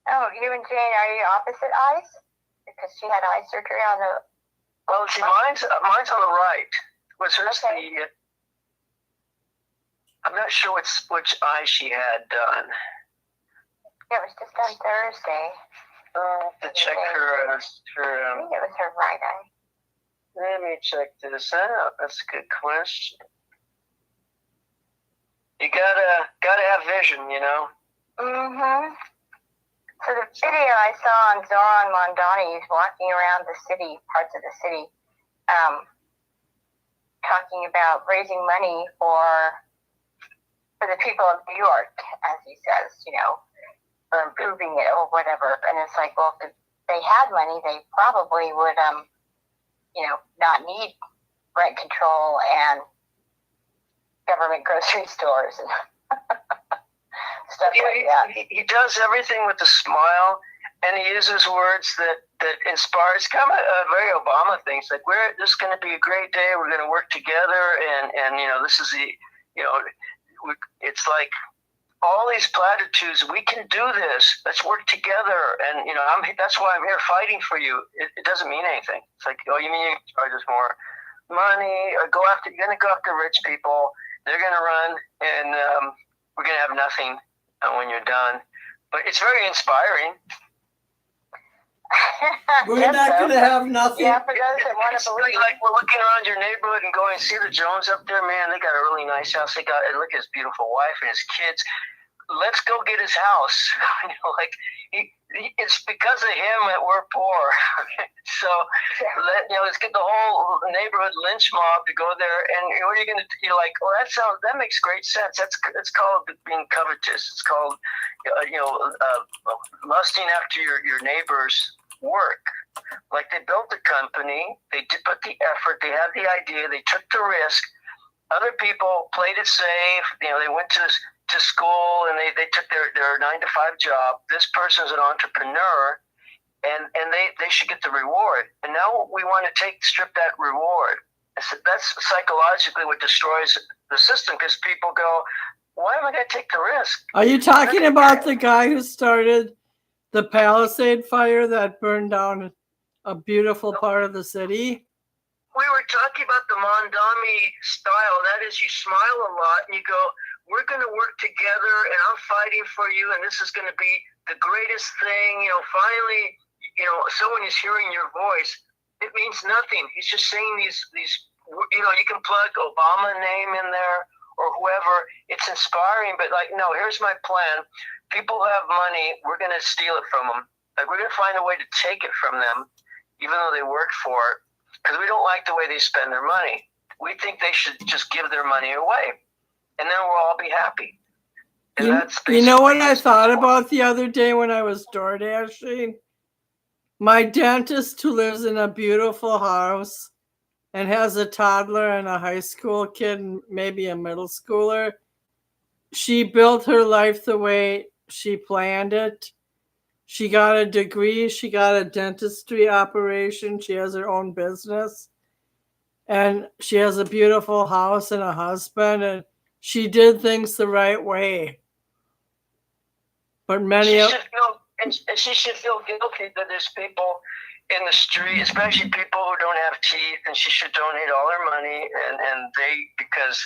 Oh, you and Jane, are you opposite eyes? Because she had eye surgery on the. Well, see, mine's on the right. Was hers the? I'm not sure which eye she had done. Yeah, it was just on Thursday. To check her. I think it was her right eye. Let me check this out. That's a good question. You gotta have vision, Mm-hmm. So the video I saw on Zoran Mondani, he's walking around the city, parts of the city, talking about raising money for the people of New York, as he says, or improving it or whatever. And it's like, well, if they had money, they probably would, not need rent control and government grocery stores and stuff like that. He does everything with a smile, and he uses words that inspire. It's kind of a very Obama thing. It's like, this is going to be a great day. We're going to work together, and this is it's like all these platitudes. We can do this. Let's work together, and that's why I'm here fighting for you. It doesn't mean anything. It's like, oh, you mean you can charge us more money, or you're going to go after rich people. They're going to run, and we're going to have nothing when you're done. But it's very inspiring. We're not going to have nothing. Yeah, for those that want to believe. Like we're looking around your neighborhood and going, see the Jones up there? Man, they got a really nice house. Look at his beautiful wife and his kids. Let's go get his house. It's because of him that we're poor. So let's get the whole neighborhood lynch mob to go there. And what are you going to? You're like, well, that makes great sense. It's called being covetous. It's called lusting after your neighbor's work. Like they built the company, they did put the effort, they had the idea, they took the risk. Other people played it safe. They went to school and they took their 9-to-5 job. This person's an entrepreneur, and they should get the reward. And now we want to strip that reward. That's psychologically what destroys the system, because people go, why am I going to take the risk? Are you talking about the guy who started the Palisade fire that burned down a beautiful part of the city? We were talking about the Mondami style. That is, you smile a lot and you go, we're going to work together, and I'm fighting for you, and this is going to be the greatest thing. Finally, someone is hearing your voice. It means nothing. He's just saying these. You can plug Obama name in there or whoever. It's inspiring, but no, here's my plan. People who have money, we're going to steal it from them. We're going to find a way to take it from them, even though they work for it, because we don't like the way they spend their money. We think they should just give their money away, and then we'll all be happy. And you know what I thought about the other day when I was door dashing? My dentist, who lives in a beautiful house and has a toddler and a high school kid and maybe a middle schooler, she built her life the way she planned it. She got a degree. She got a dentistry operation. She has her own business. And she has a beautiful house and a husband. And she did things the right way. But she should feel guilty that there's people in the street, especially people who don't have teeth, and she should donate all her money, and because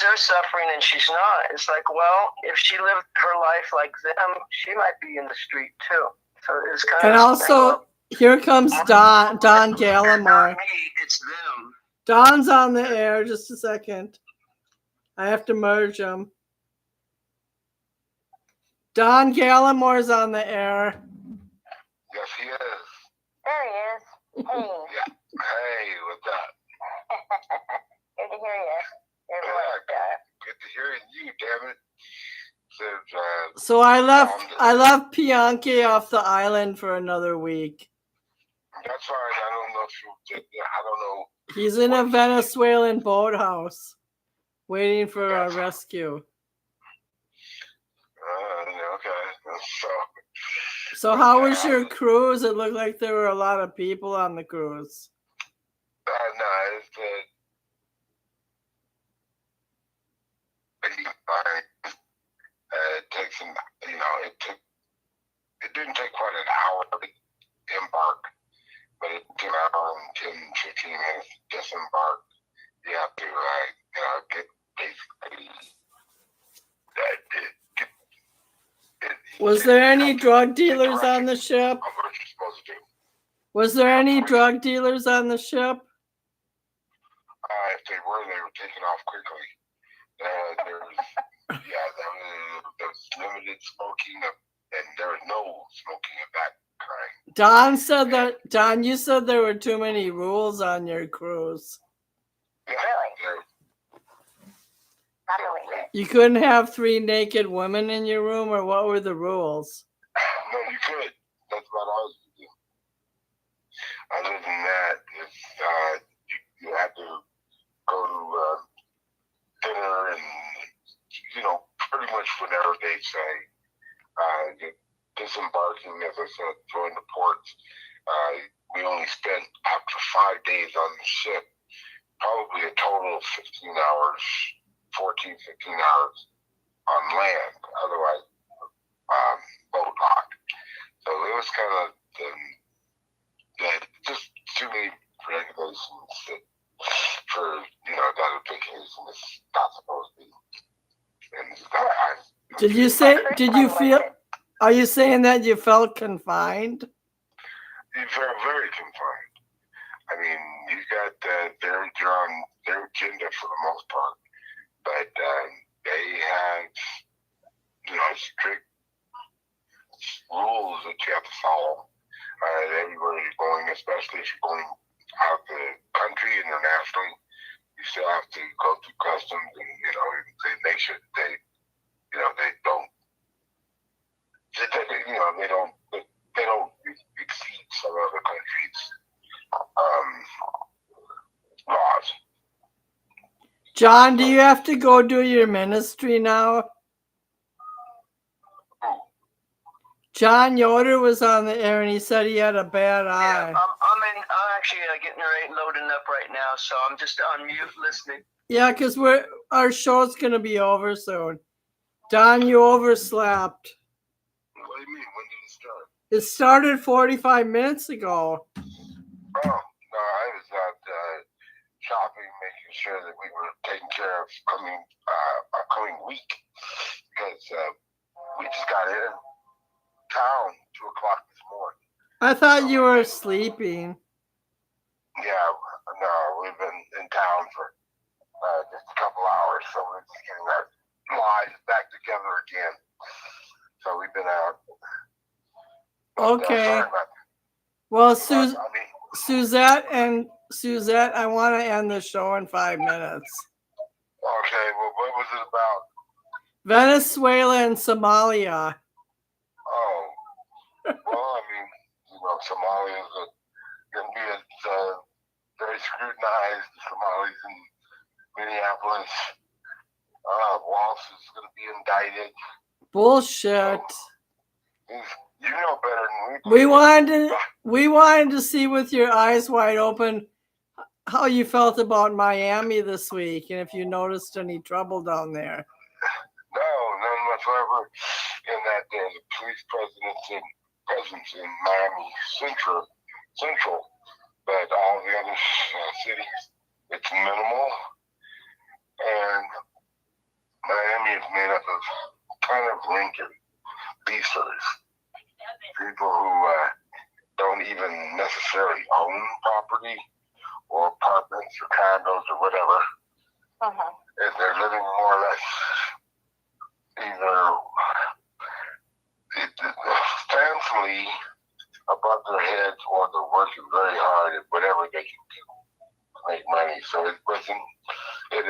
they're suffering and she's not. It's like, well, if she lived her life like them, she might be in the street too. So it's kind and of. And also, here comes Don Gallimore. Not me, it's them. Don's on the air. Just a second. I have to merge them. Don Gallimore's on the air. Yes, he is. There he is. Hey. Yeah. Hey, what's up? Good to hear you. Your Yeah, voice. good to hear you, damn it. Says, So I left Bianchi off the island for another week. that's right. I don't know if you did. I don't know. He's in a Venezuelan boathouse, waiting for a rescue. Okay. So how was your cruise? It looked like there were a lot of people on the cruise. No, it's fine. It takes some, it didn't take quite an hour to embark, but it took an hour and 10, 15 minutes to disembark. You have to, get basically Was there any drug dealers on the ship? What you're supposed to do. Was there any drug dealers on the ship? If they were taken off quickly. There was limited smoking, and there was no smoking of that kind. Don, you said there were too many rules on your cruise. Yeah, Really? Not really. You couldn't have 3 naked women in your room, or what were the rules? No, you could. That's about all you do. Other than that, you had to go to dinner and, pretty much whenever they say, disembarking, as I said, going to ports. We only spent after 5 days on the ship, probably a total of 15 hours, 14, 15 hours on land, otherwise boat locked. So it was kind of just too many regulations for, that a vacation is not supposed to be. And are you saying that you felt confined? You felt very confined. I mean, you got you're on their agenda for the most part, but they have, strict rules that you have to follow everywhere you're going, especially if you're going out of the country internationally. You still have to go through customs, and they make sure that they don't exceed some other countries' laws. John, do you have to go do your ministry now? Who? John Yoder was on the air and he said he had a bad eye. Yeah, I'm actually getting right loading up right now, so I'm just on mute listening. Yeah, because our show's gonna be over soon. Don, you overslept. What do you mean? When did it start? It started 45 minutes ago. Oh, no, I was out shopping, making sure that we were taking care of our coming week, because we just got in town 2 o'clock this morning. I thought you were sleeping. Yeah, no, we've been in town for just a couple hours, so we're just getting our lives back together again. So we've been out. But, Okay. Sorry about that. Well, Suzette, I want to end the show in 5 minutes. Okay, well, what was it about? Venezuela and Somalia. Oh, well, I mean, Somalia is going to be very scrutinized. Somalis in Minneapolis. Walsh is going to be indicted. Bullshit. You know better than We wanted to see with your eyes wide open how you felt about Miami this week, and if you noticed any trouble down there. No, none whatsoever. In that there's a police presence in Miami Central, but all the other cities, it's minimal. And Miami is made up of kind of Lincoln leasers, people who don't even necessarily own property or apartments or condos or whatever. And they're living more or less either above their heads, or they're working very hard at whatever they can do to make money. So it wasn't. It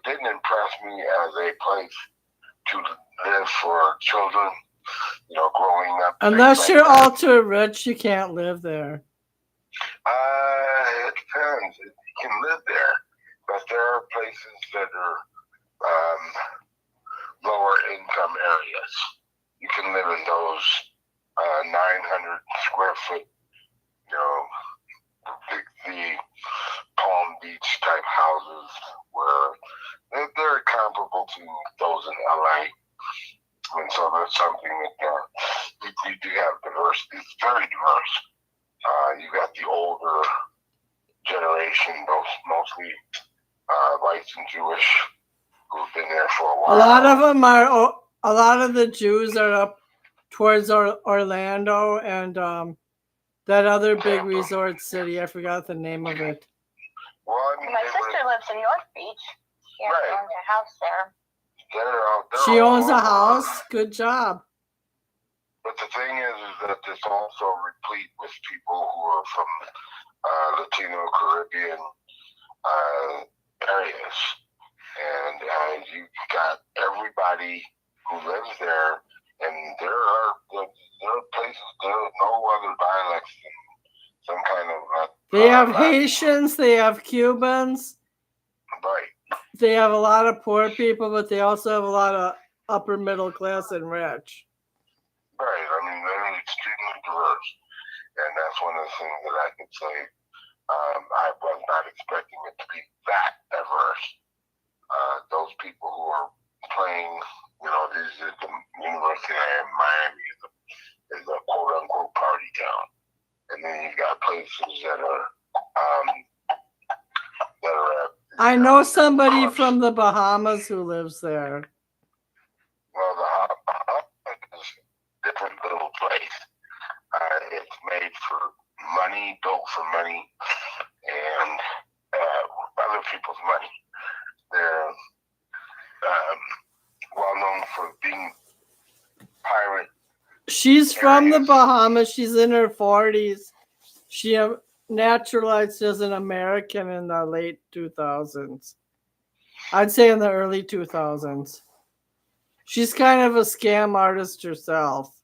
didn't impress me as a place to live for children. Growing up. Unless you're ultra rich, you can't live there. It depends. You can live there, but there are places that are lower income areas. You can live in those 900 square foot, the Palm Beach type houses where they're comparable to those in LA. And so that's something that you do have diversity. It's very diverse. You got the older generation, mostly whites and Jewish, who've been there for a while. A lot of them are. A lot of the Jews are up towards Orlando and that other big resort city. I forgot the name of it. Well, My sister lives in North Beach. She owns a house there. She owns a house. Good job. But the thing is that it's also replete with people who are from Latino, Caribbean areas. And you got everybody who lives there, and there are places, there are no other dialects than some kind of... They have Haitians, they have Cubans. Right. They have a lot of poor people, but they also have a lot of upper middle class and rich. Right. I mean, they're extremely diverse. And that's one of the things that I could say. I was not expecting it to be that diverse. Those people who are playing, these are the University of Miami is a quote unquote party town. And then you got places that are I know somebody from the Bahamas who lives there. Well, the Bahamas is a different little place. It's made for money, built for money, and other people's money. They're well known for being pirate. She's from the Bahamas. She's in her 40s. She naturalized as an American in the late 2000s. I'd say in the early 2000s. She's kind of a scam artist herself.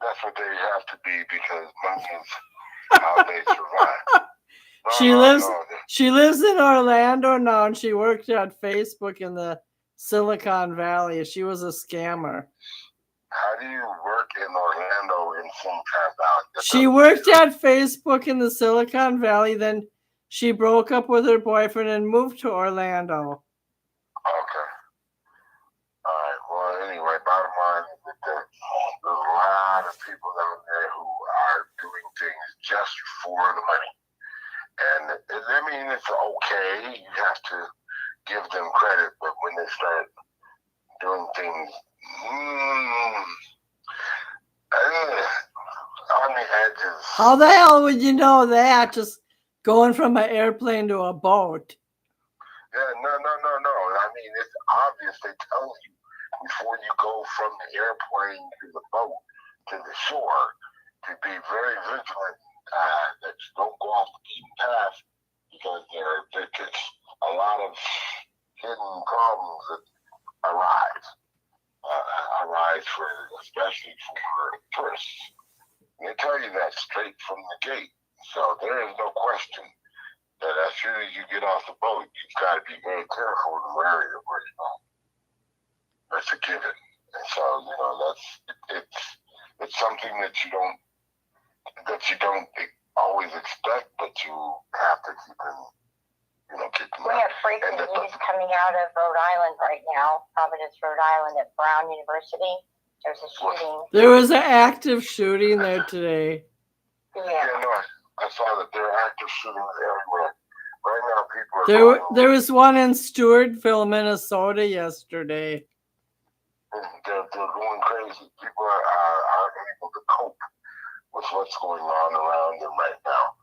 That's what they have to be, because money is how they survive. She lives in Orlando now, and she worked at Facebook in the Silicon Valley. She was a scammer. How do you work in Orlando in Silicon Valley? She worked at Facebook in the Silicon Valley, then she broke up with her boyfriend and moved to Orlando. Okay. All right. Well, anyway, bottom line is that there's a lot of people out there who are doing things just for the money. And I mean, it's okay. You have to give them credit, but when they start doing things on the edges. How the hell would you know that? Just going from an airplane to a boat. Yeah, no. I mean, it's obvious. They tell you before you go from the airplane to the boat to the shore to be very vigilant that you don't go off the beaten path, because there's a lot of hidden problems that arise especially for tourists. And they tell you that straight from the gate. So there is no question that as soon as you get off the boat, you've got to be very careful in the area where you go. That's a given. And so, it's something that you don't always expect, but you have to keep in. We have frequent news coming out of Rhode Island right now, Providence, Rhode Island, at Brown University. There's a shooting. There was an active shooting there today. Yeah, no, I saw that there are active shootings everywhere. Right now, people are there was one in Stewartville, Minnesota yesterday. They're going crazy. People are able to cope with what's going on around them right now.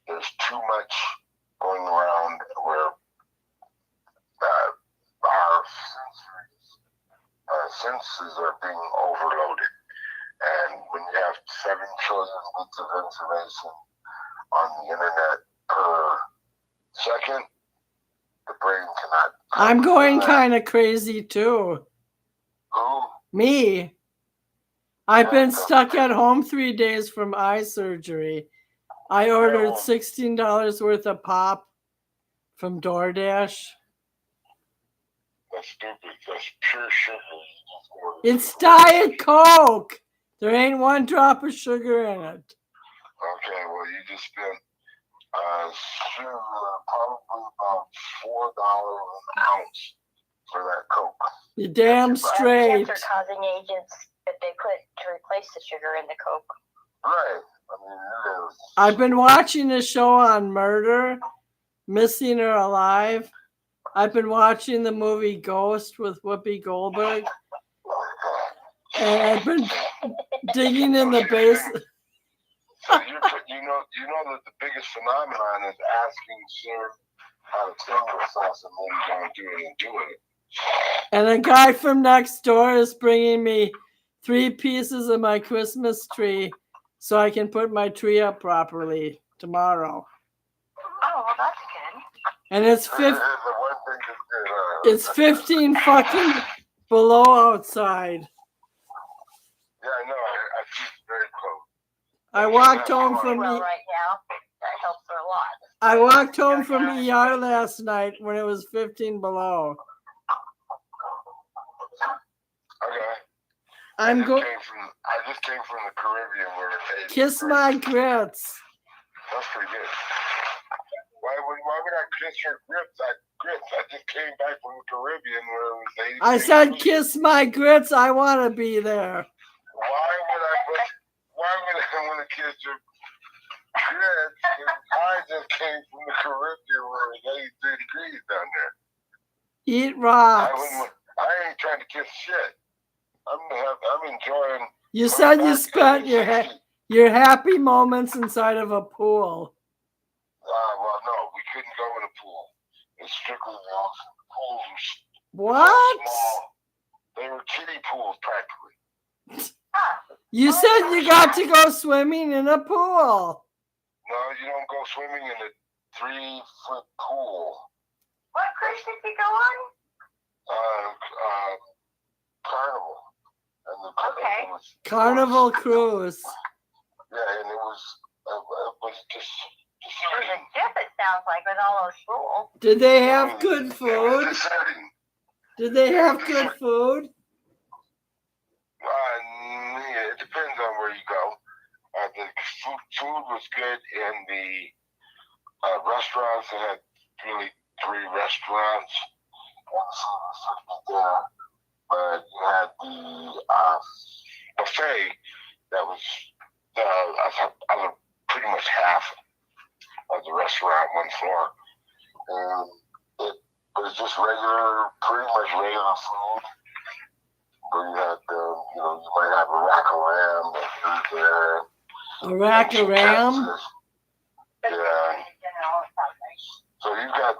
There's too much going around where our senses are being overloaded. And when you have 7 trillion bits of information on the internet per second. The brain cannot. I'm going kind of crazy too. Who? Me. I've been stuck at home 3 days from eye surgery. I ordered $16 worth of pop from DoorDash. That's stupid. That's pure sugar. It's Diet Coke. There ain't one drop of sugar in it. Okay, well, you just spent sugar, probably about $4 an ounce for that Coke. You damn straight. Cancer-causing agents that they put to replace the sugar in the Coke. Right. I mean, it is. I've been watching a show on murder, Missing or Alive. I've been watching the movie Ghost with Whoopi Goldberg. And I've been digging in the basement. So you know that the biggest phenomenon is asking Sir how to kill yourself and then going through it and doing it. And a guy from next door is bringing me 3 pieces of my Christmas tree so I can put my tree up properly tomorrow. Oh, well, that's good. And it's The one thing it's 15 fucking below outside. Yeah, I know. I feel very cold. I walked home from Well, right now, that helps her a lot. I walked home from ER last night when it was 15 below. Okay. I'm going. I just came from the Caribbean where it's Kiss my grits. That's pretty good. Why would I kiss your grits? I just came back from the Caribbean where it was 80. I said, kiss my grits. I want to be there. Why would I want to kiss your grits? I just came from the Caribbean where it was 83 degrees down there. Eat rocks. I ain't trying to kiss shit. I'm enjoying. You said you spent your happy moments inside of a pool. Well, no, we couldn't go in a pool. It's strictly the ocean. The pools were What? so small. They were kiddie pools practically. You said you got to go swimming in a pool. No, you don't go swimming in a 3-foot pool. What cruise did you go on? Carnival. And Okay. Carnival cruise. Yeah, and it was just. Yes, it sounds like with all those schools. Did they have good food? It was deserting. Did they have good food? Yeah, it depends on where you go. The food was good in the restaurants. They had really 3 restaurants. There. But you had the buffet that was pretty much half of the restaurant, 1 floor. And it was just pretty much regular food. But you had, you might have a rack of lamb that was there. A rack of ram? Yeah. So you got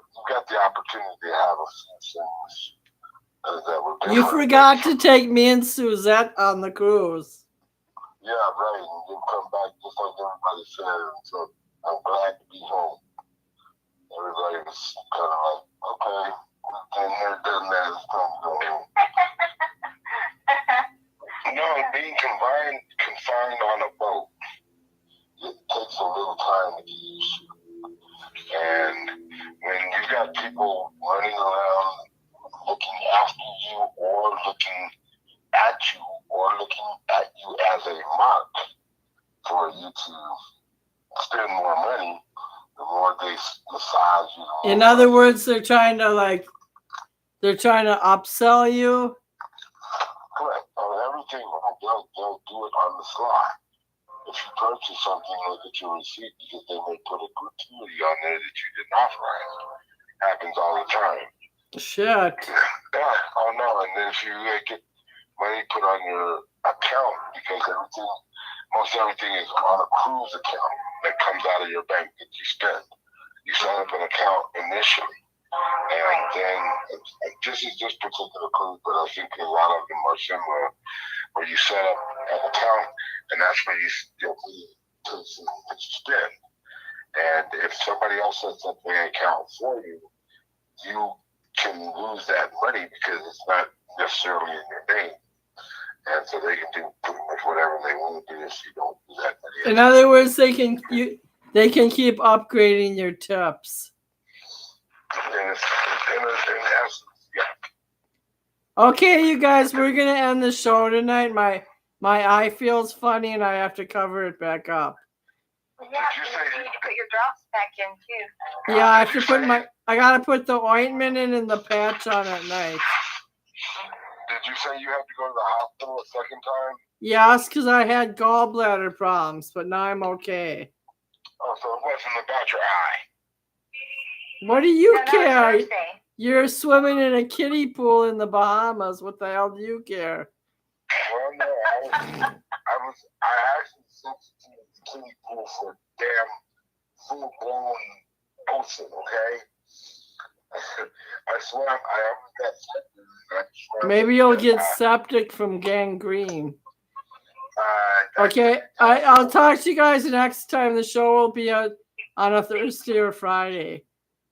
the opportunity to have a few things that were different. You forgot to take me and Suzette on the cruise. Yeah, right. And you'll come back just like everybody said. So I'm glad to be home. Everybody was kind of like, okay, been here, done that. It's time to go home. Being confined on a boat, it takes a little time to get used to. And when you got people running around looking after you or looking at you or looking at you as a mark for you to spend more money, the more they massage you. In other words, they're trying to upsell you. Correct. Everything, they'll do it on the sly. If you purchase something, look at your receipt because they may put a gratuity on there that you didn't authorize. Happens all the time. Shit. Yeah. Oh no. And then if you get money put on your account because most everything is on a cruise account that comes out of your bank that you spend. You set up an account initially. And then this is this particular cruise, but I think a lot of them are similar, where you set up an account, and that's where you put your spin. And if somebody else sets up the account for you, you can lose that money because it's not necessarily in your name. And so they can do pretty much whatever they want to do if you don't do that money. In other words, they can keep upgrading your tips. In essence, yeah. Okay, you guys, we're gonna end the show tonight. My eye feels funny, and I have to cover it back up. Yeah, you need to put your drops back in too. Yeah, I have to I gotta put the ointment in and the patch on at night. Did you say you had to go to the hospital a second time? Yes, because I had gallbladder problems, but now I'm okay. Oh, so it wasn't about your eye. What do you No, care? Thursday. You're swimming in a kiddie pool in the Bahamas. What the hell do you care? Well, no, I actually substituted the kiddie pool for a damn full-blown ocean, okay? I swam, I almost got septic. Maybe you'll get septic from gangrene. Okay, I'll talk to you guys next time. The show will be on a Thursday or Friday.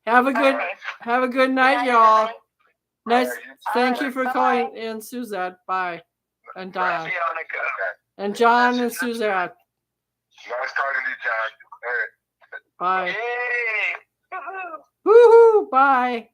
Have a good night, y'all. Nice. Thank you for calling in, Suzette. Bye. And Don. And John and Suzette. Nice talking to you, John. Bye. Yay! Woohoo! Bye.